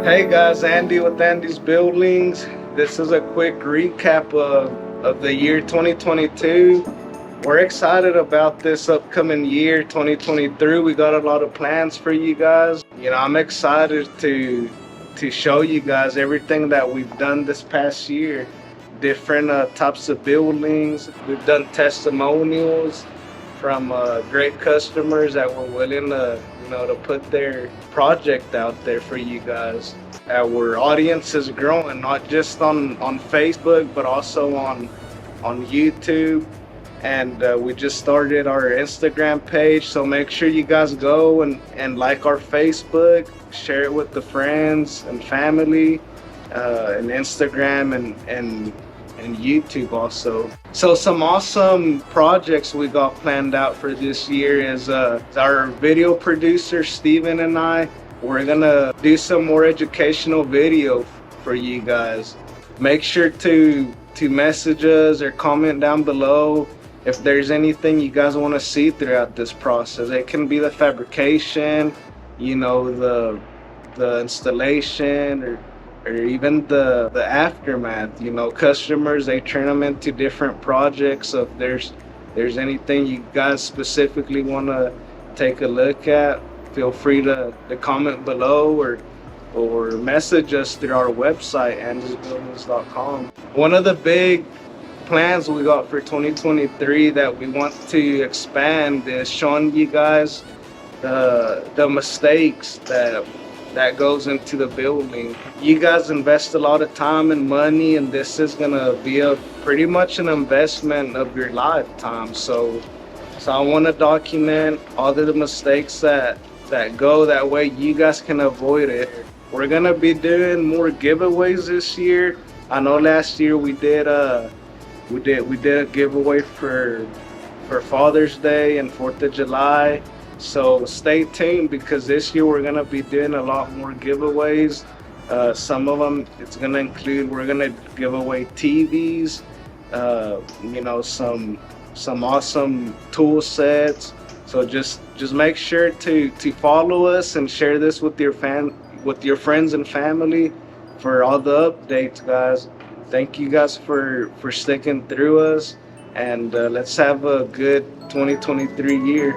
Hey guys, Andy with Andy's Buildings. This is a quick recap of the year 2022. We're excited about this upcoming year 2023. We got a lot of plans for you guys. I'm excited to show you guys everything that we've done this past year. Different types of buildings. We've done testimonials from great customers that were willing to put their project out there for you guys. Our audience is growing, not just on Facebook, but also on YouTube. And we just started our Instagram page, so make sure you guys go and like our Facebook, share it with the friends and family, and Instagram and YouTube also. So some awesome projects we got planned out for this year is our video producer Steven and I. We're gonna do some more educational video for you guys. Make sure to message us or comment down below if there's anything you guys want to see throughout this process. It can be the fabrication, the installation, or even the aftermath. Customers, they turn them into different projects. So if there's anything you guys specifically want to take a look at, feel free to comment below or message us through our website, andysbuildings.com. One of the big plans we got for 2023 that we want to expand is showing you guys the mistakes that goes into the building. You guys invest a lot of time and money, and this is gonna be pretty much an investment of your lifetime. So I want to document all of the mistakes that go, that way you guys can avoid it. We're gonna be doing more giveaways this year. I know last year we did a giveaway for Father's Day and 4th of July. So stay tuned, because this year we're gonna be doing a lot more giveaways. Some of them it's gonna include, we're gonna give away TVs, some awesome tool sets. So just make sure to follow us and share this with your friends and family for all the updates, guys. Thank you guys for sticking through us, and let's have a good 2023 year.